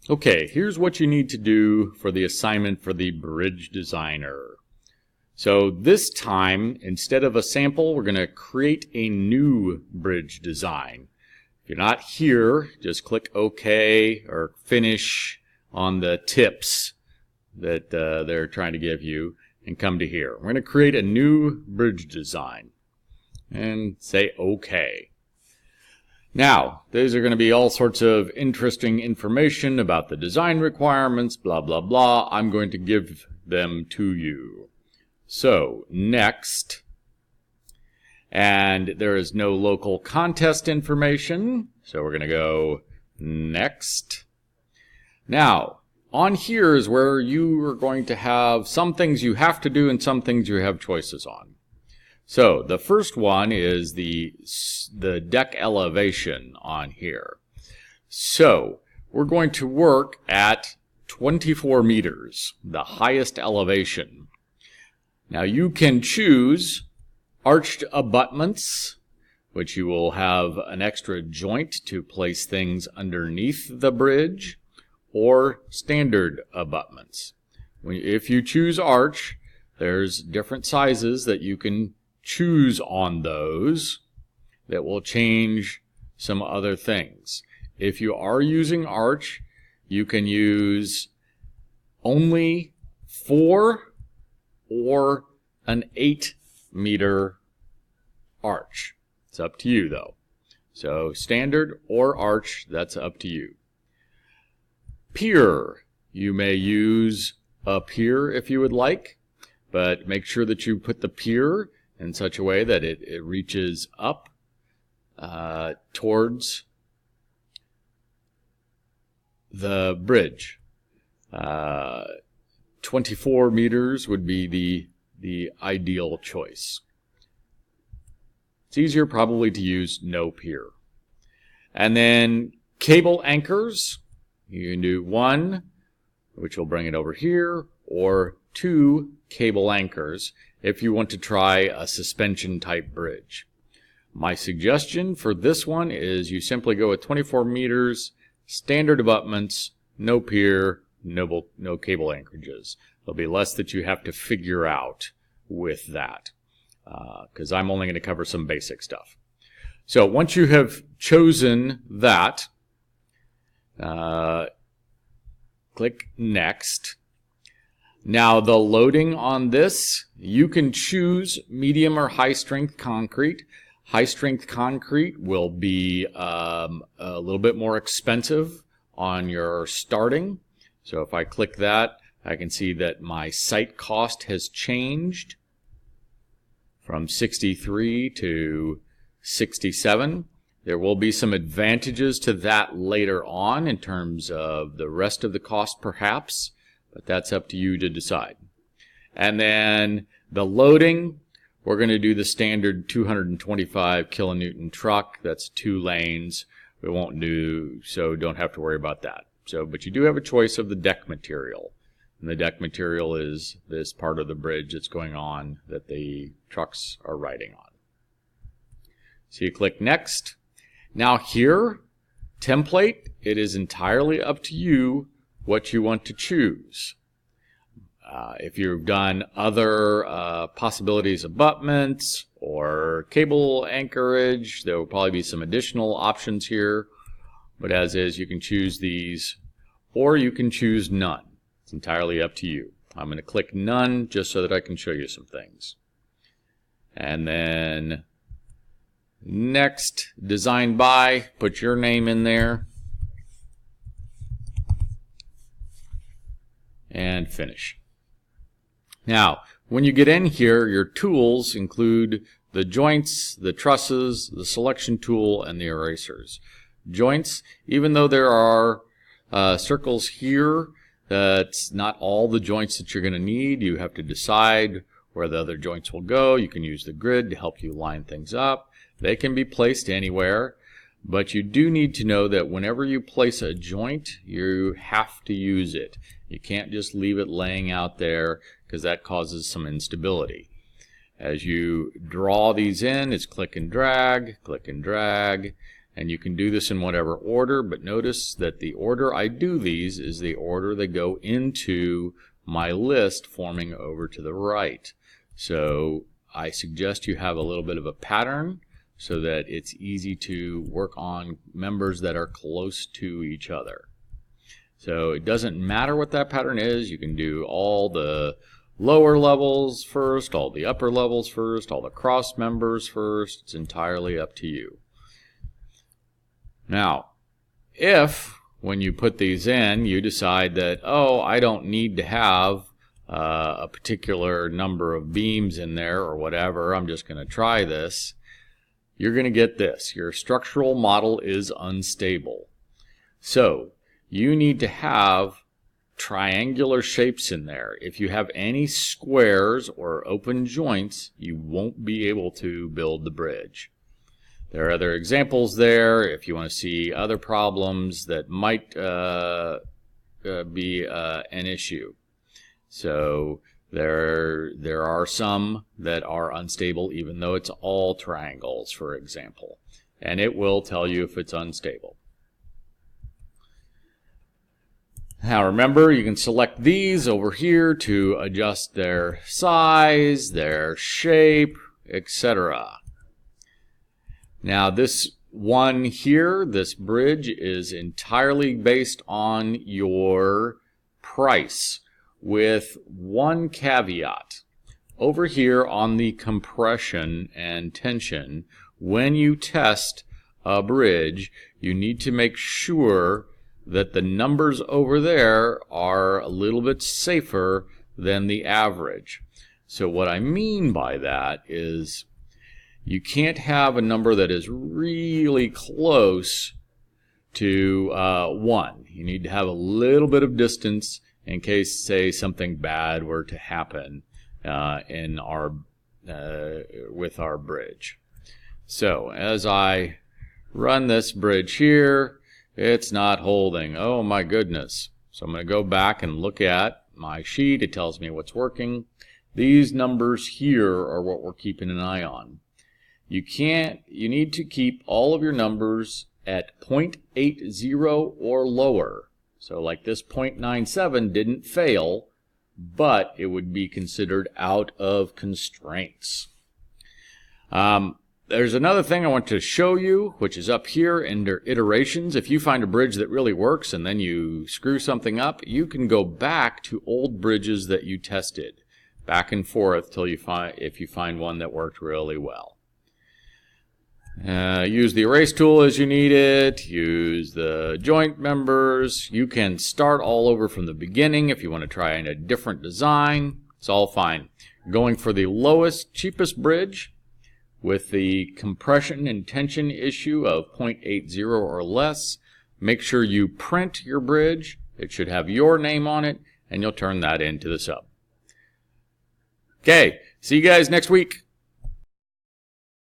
Okay, here's what you need to do for the assignment for the Bridge Designer. So this time, instead of a sample, we're going to create a new bridge design. If you're not here, just click OK or Finish on the tips that they're trying to give you and come to here. We're going to create a new bridge design and say OK. Now, these are going to be all sorts of interesting information about the design requirements, blah, blah, blah. I'm going to give them to you. So, next. And there is no local contest information, so we're going to go next. Now, on here is where you are going to have some things you have to do and some things you have choices on. So the first one is the deck elevation on here. So we're going to work at 24 meters, the highest elevation. Now you can choose arched abutments, which you will have an extra joint to place things underneath the bridge, or standard abutments. If you choose arch, there's different sizes that you can choose on those that will change some other things. If you are using arch, you can use only 4 or an 8-meter arch. It's up to you though. So standard or arch, that's up to you. Pier, you may use a pier if you would like, but make sure that you put the pier in such a way that it reaches up towards the bridge. 24 meters would be the ideal choice. It's easier probably to use no pier. And then cable anchors, you can do 1, which will bring it over here, or 2 cable anchors if you want to try a suspension type bridge. My suggestion for this one is you simply go with 24 meters, standard abutments, no pier, no cable anchorages. There'll be less that you have to figure out with that, because I'm only going to cover some basic stuff. So once you have chosen that, click Next. Now the loading on this, you can choose medium or high strength concrete. High strength concrete will be a little bit more expensive on your starting. So if I click that, I can see that my site cost has changed from 63 to 67. There will be some advantages to that later on in terms of the rest of the cost perhaps, but that's up to you to decide. And then the loading, we're going to do the standard 225 kilonewton truck. That's 2 lanes. We won't do, so don't have to worry about that. So, but you do have a choice of the deck material. And the deck material is this part of the bridge that's going on that the trucks are riding on. So you click Next. Now here, template, it is entirely up to you what you want to choose. If you've done other possibilities, abutments or cable anchorage, there will probably be some additional options here. But as is, you can choose these, or you can choose none. It's entirely up to you. I'm going to click None just so that I can show you some things. And then Next, Design By, put your name in there. And Finish. Now, when you get in here, your tools include the joints, the trusses, the selection tool, and the erasers. Joints, even though there are circles here, that's not all the joints that you're going to need. You have to decide where the other joints will go. You can use the grid to help you line things up. They can be placed anywhere, but you do need to know that whenever you place a joint, you have to use it. You can't just leave it laying out there because that causes some instability. As you draw these in, it's click and drag, And you can do this in whatever order, but notice that the order I do these is the order they go into my list forming over to the right. So I suggest you have a little bit of a pattern so that it's easy to work on members that are close to each other. So it doesn't matter what that pattern is. You can do all the lower levels first, all the upper levels first, all the cross members first. It's entirely up to you. Now, if when you put these in, you decide that, oh, I don't need to have a particular number of beams in there or whatever, I'm just going to try this, you're going to get this. Your structural model is unstable. So you need to have triangular shapes in there. If you have any squares or open joints, you won't be able to build the bridge. There are other examples there if you want to see other problems that might be an issue. So there are some that are unstable even though it's all triangles, for example. And it will tell you if it's unstable. Now remember, you can select these over here to adjust their size, their shape, etc. Now this one here, this bridge, is entirely based on your price, with one caveat. Over here on the compression and tension, when you test a bridge, you need to make sure that the numbers over there are a little bit safer than the average. So what I mean by that is you can't have a number that is really close to 1. You need to have a little bit of distance in case, say, something bad were to happen with our bridge. So as I run this bridge here, it's not holding. Oh my goodness. So I'm going to go back and look at my sheet. It tells me what's working. These numbers here are what we're keeping an eye on. You need to keep all of your numbers at 0.80 or lower. So like this 0.97 didn't fail, but it would be considered out of constraints. There's another thing I want to show you, which is up here under iterations. If you find a bridge that really works and then you screw something up, you can go back to old bridges that you tested, back and forth till if you find one that worked really well. Use the erase tool as you need it. Use the joint members. You can start all over from the beginning if you want to try a different design. It's all fine. Going for the lowest, cheapest bridge with the compression and tension issue of 0.80 or less. Make sure you print your bridge. It should have your name on it, and you'll turn that into the sub. Okay, see you guys next week.